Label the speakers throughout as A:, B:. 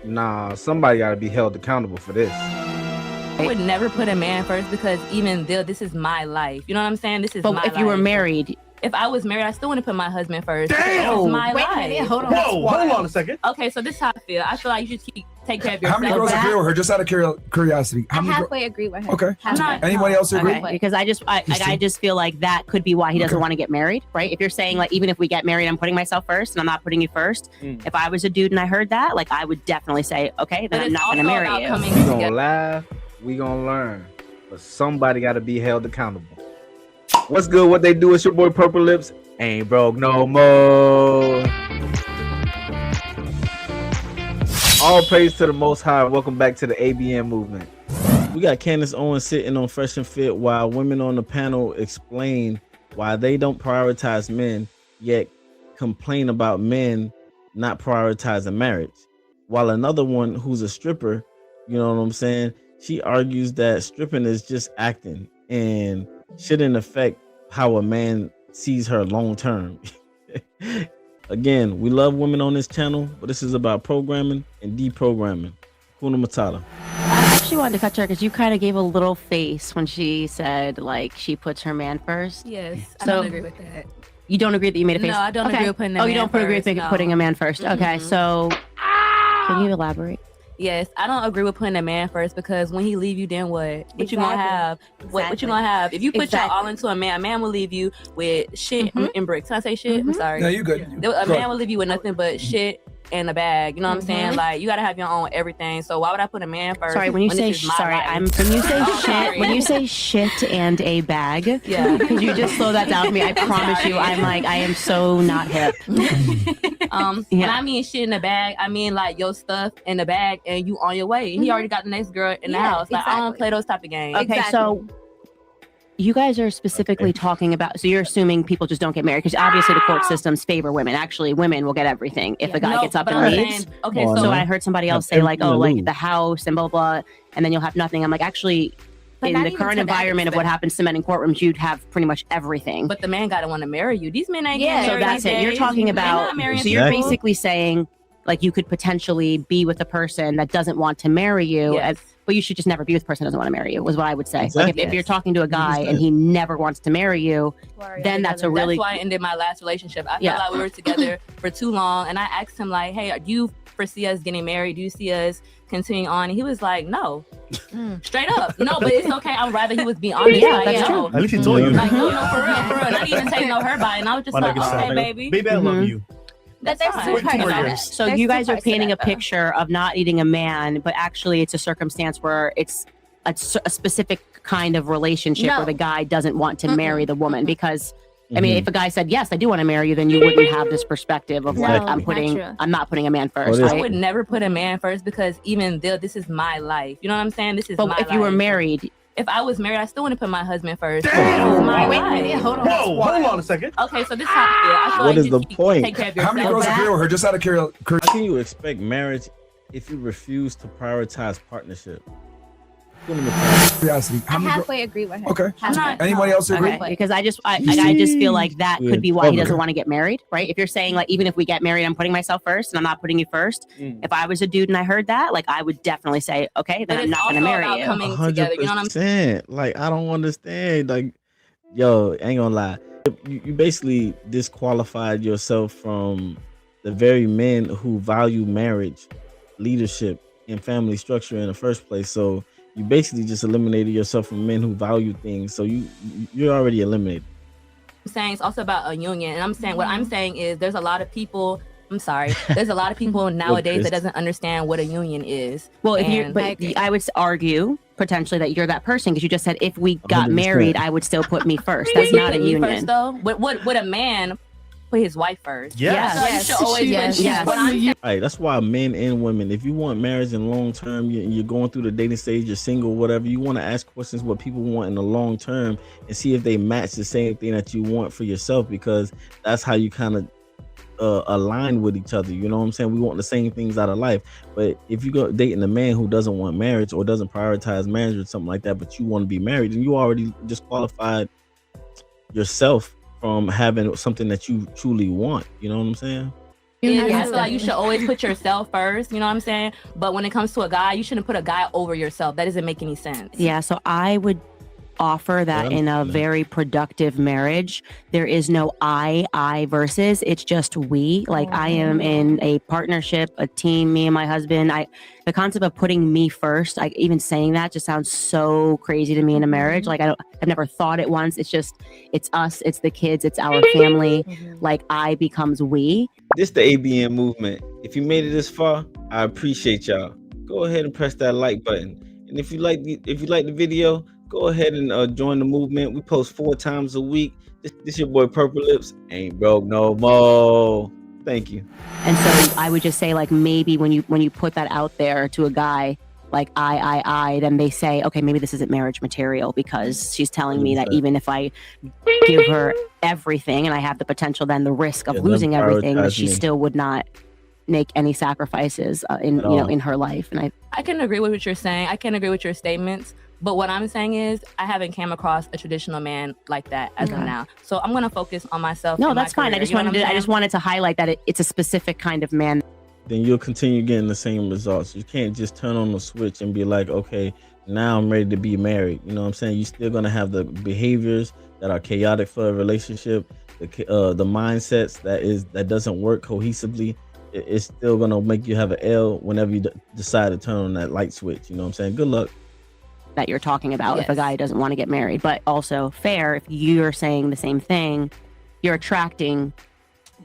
A: Nah, somebody got to be held accountable for this.
B: I would never put a man first because even though this is my life, you know what I'm saying? This is my life.
C: But if you were married,
B: if I was married, I still wouldn't put my husband first.
D: Damn!
B: It's my
E: Wait a
B: life.
E: minute, hold on.
D: Whoa, hold on a second.
B: Okay, so this is how I feel. I feel like you should take care of yourself.
D: How many girls agree with her? Just out of curiosity. How
E: I
D: many
E: halfway agree with her.
D: Okay.
E: Halfway.
D: Anybody else agree?
C: okay, because I just feel like that could be why he doesn't want to get married, right? If you're saying like even if we get married, I'm putting myself first and I'm not putting you first. If I was a dude and I heard that, like I would definitely say, okay, then I'm not going to marry you.
A: We gonna laugh, we gonna learn, but somebody got to be held accountable. What's good? What they do? It's your boy Purple Lips. Ain't broke no more. All praise to the Most High. Welcome back to the ABN movement.
F: We got Candace Owens sitting on Fresh and Fit while women on the panel explain why they don't prioritize men, yet complain about men not prioritizing marriage. While another one who's a stripper, you know what I'm saying, she argues that stripping is just acting and shouldn't affect how a man sees her long term. Again, we love women on this channel, but this is about programming and deprogramming. Kuna Matata.
C: I actually wanted to cut her because you kind of gave a little face when she said like she puts her man first.
B: Yes, I
C: So-
B: don't agree with that.
C: You don't agree that you made a face?
B: No, I don't agree with putting a
C: Oh, you
B: man
C: don't agree with
B: first, no.
C: putting a man first. Okay, so can you elaborate?
B: Yes, I don't agree with putting a man first because when he leave you, then what? What you gonna have? What you gonna have? If you put your all into a man will leave you with shit and bricks. Can I say shit? I'm sorry.
D: No, you good.
B: A man will leave you with nothing but shit and a bag. You know what I'm saying? Like you gotta have your own everything. So why would I put a man first?
C: Sorry, when you say
B: this is my
C: sorry,
B: life?
C: when you say
B: Oh,
C: shit,
B: sorry.
C: when you say shit and a bag,
B: Yeah.
C: could you just slow that down for me? I promise you, I'm like, I am so not hip.
B: When I mean shit in the bag, I mean like your stuff in the bag and you on your way. And he already got the next girl in the house. Like I don't play those type of games.
C: Okay, so you guys are specifically talking about, so you're assuming people just don't get married because obviously the court systems favor women. Actually, women will get everything if a guy gets up
B: but
C: and
B: I'm
C: leaves.
B: saying- okay,
F: Well,
C: So
B: so
C: I heard somebody else say like, oh, like the house and blah, blah, blah, and then you'll have nothing. I'm like, actually,
E: But
C: in
E: not
C: the
E: even
C: current
E: to that
C: environment of what
E: extent.
C: happens to men in courtrooms, you'd have pretty much everything.
B: but the man gotta want to marry you. These men ain't
E: Yeah,
B: getting
C: So
B: married
C: that's
B: these
C: it. You're
B: days.
C: talking
B: They're
C: about,
B: not marrying
C: so you're
F: people.
C: basically saying like you could potentially be with a person that doesn't want to marry you,
B: Yes.
C: but you should just never be with a person that doesn't want to marry you, was what I would say. Like
F: Exactly.
C: if you're talking to a guy and he never wants to marry you, then that's a really,
B: That's why I ended my last relationship. I
C: Yeah.
B: felt like we were together for too long, and I asked him like, "Hey, do you foresee us getting married? Do you see us continuing on?" And he was like, "No, straight up, no." But it's okay. I'd rather he was being honest.
C: Yeah,
B: like,
C: that's
B: no.
C: true.
D: At least he told you.
B: Like, no, for real, for real. And I didn't even take no her by, and I was just
D: My
B: like,
D: nigga said,
B: "Okay, baby."
D: Baby, I love you.
E: But
B: That's
E: there's
B: fine.
E: two
D: Wait, 2
E: parts
D: more
E: of
D: years.
E: it.
C: so
E: There's
C: you
E: two
C: guys are
E: parts to
C: painting
E: that,
C: a
E: though.
C: picture of not needing a man, but actually it's a circumstance where it's a specific kind of relationship
E: No.
C: where the guy doesn't want to marry the woman because I mean, if a guy said, yes, I do want to marry you, then you wouldn't have this perspective of like,
E: No,
C: I'm not putting a man first,
F: Well,
B: I
C: right?
B: would never put a man first because even though this is my life. You know what I'm saying? This is
C: But
B: my
C: if you were
B: life.
C: married,
B: If I was married, I still wouldn't put my husband first.
D: Damn!
B: This is my
E: Wait a
B: life.
E: minute, hold on.
D: Whoa, hold on a second.
B: Okay, so this is how I feel. I feel
F: What
B: like
F: is
B: you
F: the
B: should
F: point?
B: Take care of
D: How
B: yourself.
D: many girls agree with her? Just out of curiosity.
F: How can you expect marriage if you refuse to prioritize partnership? Kuna Matata.
D: How
E: I
D: many girls?
E: halfway agree with her.
D: Okay.
E: Halfway.
D: Anybody else agree?
C: okay, because I just feel like that
F: Yeah,
C: could be why he doesn't
F: okay.
C: want to get married, right? If you're saying like, even if we get married, I'm putting myself first and I'm not putting you first. If I was a dude and I heard that, like I would definitely say, okay, then
B: But
C: I'm
B: it's
C: not going to
B: also
C: marry
B: about
C: you.
B: coming together. You know what I'm saying?
F: 100%. Like, I don't understand. Like, yo, ain't gonna lie. You basically disqualified yourself from the very men who value marriage, leadership, and family structure in the first place. So you basically just eliminated yourself from men who value things. So you're already eliminated.
B: Saying it's also about a union. And I'm saying what I'm saying is there's a lot of people. I'm sorry. There's a lot of people nowadays that doesn't understand what a union is.
C: Well, if you,
B: And-
C: but I would argue potentially that you're that person because you just said if we got married, I would still put me first. That's
B: You
C: not a
B: put me
C: union.
B: First, though, would a man put his wife first?
D: Yes.
B: So you should always
E: Yes.
B: put
C: Yes.
B: what I'm saying.
F: All right, that's why men and women, if you want marriage in long term, you're going through the dating stage, you're single, whatever, you want to ask questions what people want in the long term and see if they match the same thing that you want for yourself, because that's how you kind of align with each other. You know what I'm saying? We want the same things out of life. But if you go dating a man who doesn't want marriage or doesn't prioritize marriage or something like that, but you want to be married, then you already disqualified yourself from having something that you truly want. You know what I'm saying?
B: I feel like you should always put yourself first, you know what I'm saying? But when it comes to a guy, you shouldn't put a guy over yourself. That doesn't make any sense.
C: Yeah, so I would offer that in a very productive marriage, there is no I versus, it's just we. Like I am in a partnership, a team, me and my husband. The concept of putting me first, even saying that just sounds so crazy to me in a marriage. Like I've never thought it once. It's us, it's the kids, it's our family. Like I becomes we.
F: This the ABN movement. If you made it this far, I appreciate y'all. Go ahead and press that like button. And if you like the video, go ahead and join the movement. We post 4 times a week. This your boy Purple Lips. Ain't broke no more. Thank you.
C: And so I would just say, like, maybe when you put that out there to a guy, like I, then they say, okay, maybe this isn't marriage material because she's telling me that even if I give her everything and I have the potential, then the risk of losing everything, that she still would not make any sacrifices in her life. And
B: I can agree with what you're saying. I can agree with your statements. But what I'm saying is I haven't came across a traditional man like that as of now. So I'm going to focus on myself.
C: No, that's fine. I just wanted to highlight that it's a specific kind of man.
F: Then you'll continue getting the same results. You can't just turn on the switch and be like, okay, now I'm ready to be married. You know what I'm saying? You're still going to have the behaviors that are chaotic for a relationship, the mindsets that doesn't work cohesively. It's still going to make you have an L whenever you decide to turn on that light switch. You know what I'm saying? Good luck.
C: That you're talking about if a guy doesn't want to get married, but also fair, if you're saying the same thing, you're attracting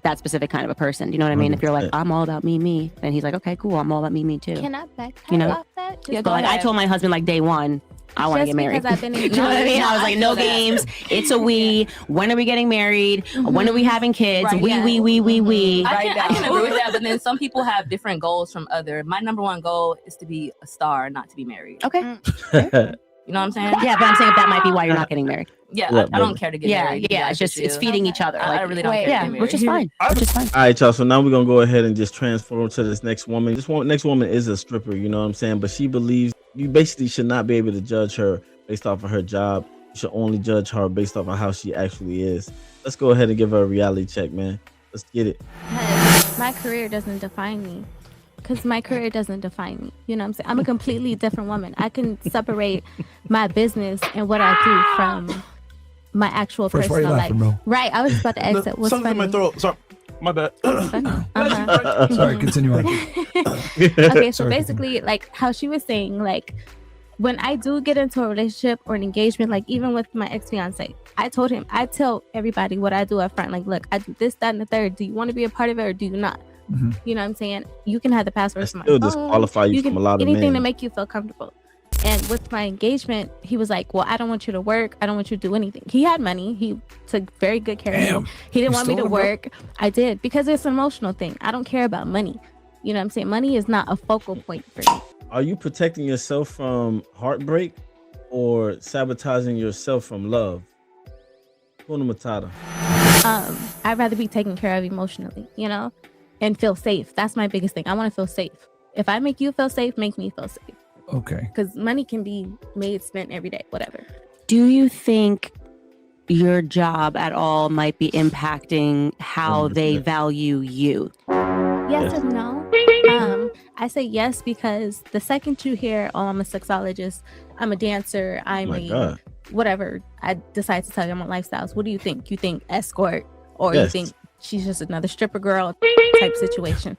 C: that specific kind of a person. You know what I mean? 100%. If you're like, I'm all about me, and he's like, okay, cool, I'm all about me too.
E: Can I backpedal off that?
C: But like I told my husband like day one, I want to get married.
E: I've been
C: you know what I mean? I was like, no games. It's a we. When are we getting married? When are we having kids?
B: Right,
C: we.
B: I can agree with that, but then some people have different goals from other. My number one goal is to be a star, not to be married.
C: Okay.
B: You know what I'm saying?
C: Yeah, but I'm saying that might be why you're not getting married.
B: Yeah, I don't care to get married.
C: Yeah, it's just it's feeding each other.
B: I really don't care.
C: Yeah, which is fine. Which is fine.
F: All right, y'all. So now we're gonna go ahead and just transform to this next woman. Next woman is a stripper. You know what I'm saying? But she believes you basically should not be able to judge her based off of her job. You should only judge her based off of how she actually is. Let's go ahead and give her a reality check, man. Let's get it.
E: My career doesn't define me. Because my career doesn't define me. You know what I'm saying? I'm a completely different woman. I can separate my business and what I do from my actual personal life. Right. I was about to exit. What's funny?
D: In my throat. Sorry. My bad.
E: Sorry,
D: continue on.
E: Okay, so basically, like how she was saying, like when I do get into a relationship or an engagement, like even with my ex-fiance, I told him, I tell everybody what I do up front. Like, look, I do this, that, and the third. Do you want to be a part of it or do you not?
D: Mm-hmm.
E: You know what I'm saying? You can have the password for my
F: phone. Disqualify you from a lot of
E: anything
F: men.
E: to make you feel comfortable. And with my engagement, he was like, well, I don't want you to work. I don't want you to do anything. He had money. He took very good care of me. He didn't want me to work. I did because it's an emotional thing. I don't care about money. You know what I'm saying? Money is not a focal point for me.
F: Are you protecting yourself from heartbreak or sabotaging yourself from love?
E: I'd rather be taken care of emotionally, you know? And feel safe. That's my biggest thing. I want to feel safe. If I make you feel safe, make me feel safe.
D: Okay.
E: Because money can be made, spent every day, whatever.
C: Do you think your job at all might be impacting how 100%. They value you?
E: Yes and no. I say yes because the second you hear, oh, I'm a sexologist, I'm a dancer, I'm whatever, I decide to tell you I'm on lifestyles. What do you think? You think escort or you think she's just another stripper girl type situation?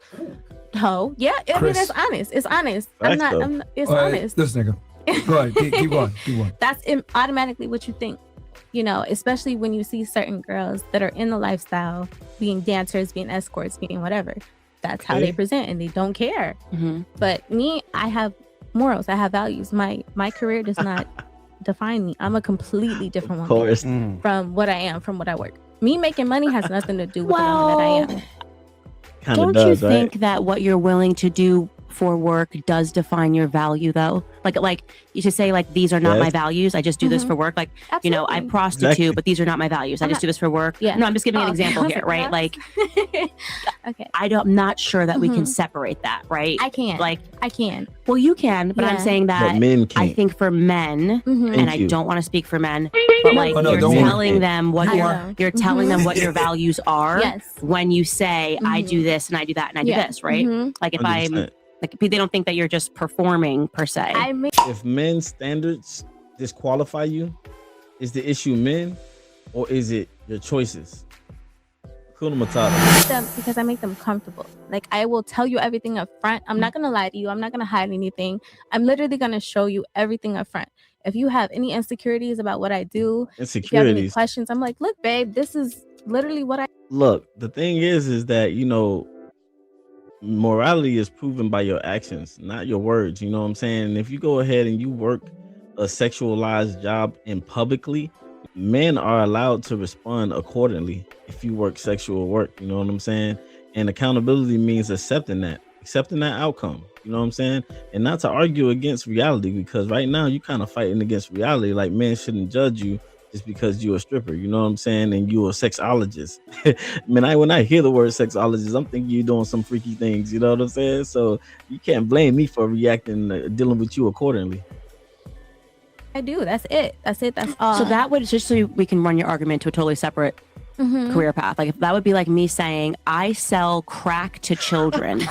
E: No, yeah, I mean it's honest. It's honest. It's honest.
D: This nigga. Go ahead, keep going.
E: That's automatically what you think. You know, especially when you see certain girls that are in the lifestyle, being dancers, being escorts, being whatever. That's how they present, and they don't care. Mm-hmm. But me, I have morals. I have values. My career does not define me. I'm a completely different woman from what I am, from what I work. Me making money has nothing to do with the woman that I am.
C: Don't you think that what you're willing to do for work does define your value though? Like you should say like, these are not my values. I just do this for work. Like, you know, I prostitute, but these are not my values. I just do this for work.
E: Yeah.
C: No, I'm just giving an example here, right? Like,
E: okay.
C: I'm not sure that we can separate that, right?
E: I can.
C: Like,
E: I can.
C: well, you can, but I'm saying that
F: But men can't.
C: I think for men, and I don't want to speak for men, but like you're
D: don't
C: telling them what you're telling them what your values are
E: Yes.
C: when you say I do this and I do that and I do this, right? Like if
F: 100%.
C: like they don't think that you're just performing per se.
E: I mean,
F: If men's standards disqualify you, is the issue men or is it your choices? Hakuna Matata.
E: because I make them comfortable. Like I will tell you everything up front. I'm not gonna lie to you. I'm not gonna hide anything. I'm literally gonna show you everything up front. If you have any insecurities about what I do, if you have any
F: Insecurities.
E: questions, I'm like, look, babe, this is literally what I.
F: Look, the thing is that, you know, morality is proven by your actions, not your words. You know what I'm saying? If you go ahead and you work a sexualized job in publicly, men are allowed to respond accordingly if you work sexual work. You know what I'm saying? And accountability means accepting that outcome. You know what I'm saying? And not to argue against reality, because right now you kind of fighting against reality. Like men shouldn't judge you just because you're a stripper, you know what I'm saying? And you're a sexologist. Man, when I hear the word sexologist, I'm thinking you're doing some freaky things, you know what I'm saying? So you can't blame me for reacting, dealing with you accordingly.
E: I do. That's it. That's all.
C: So that would just so we can run your argument to a totally separate career path. Like if that would be like me saying I sell crack to children,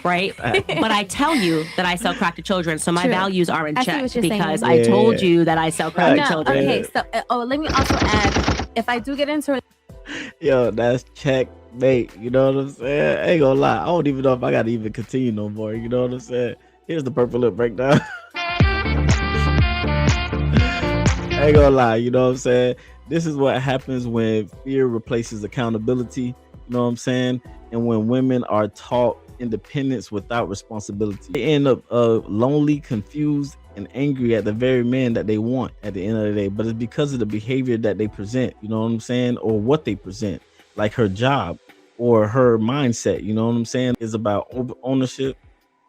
C: right? But I tell you that I sell crack to children, so my values are in check because I told you that I sell crack to children.
E: Okay, so let me also add, if I do get into it,
F: Yo, that's checkmate. You know what I'm saying? I ain't gonna lie. I don't even know if I gotta even continue no more. You know what I'm saying? Here's the purple lip breakdown. I ain't gonna lie. You know what I'm saying? This is what happens when fear replaces accountability. You know what I'm saying? And when women are taught independence without responsibility, they end up lonely, confused, and angry at the very man that they want at the end of the day. But it's because of the behavior that they present, you know what I'm saying? Or what they present, like her job or her mindset, you know what I'm saying? It's about ownership,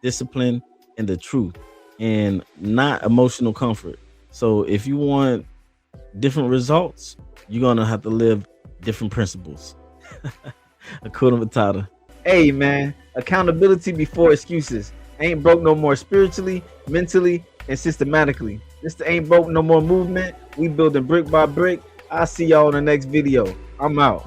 F: discipline, and the truth, and not emotional comfort. So if you want different results, you're gonna have to live different principles. Hakuna Matata.
A: Hey man, accountability before excuses. Ain't broke no more spiritually, mentally, and systematically. This the Ain't Broke No More movement. We building brick by brick. I'll see y'all in the next video. I'm out.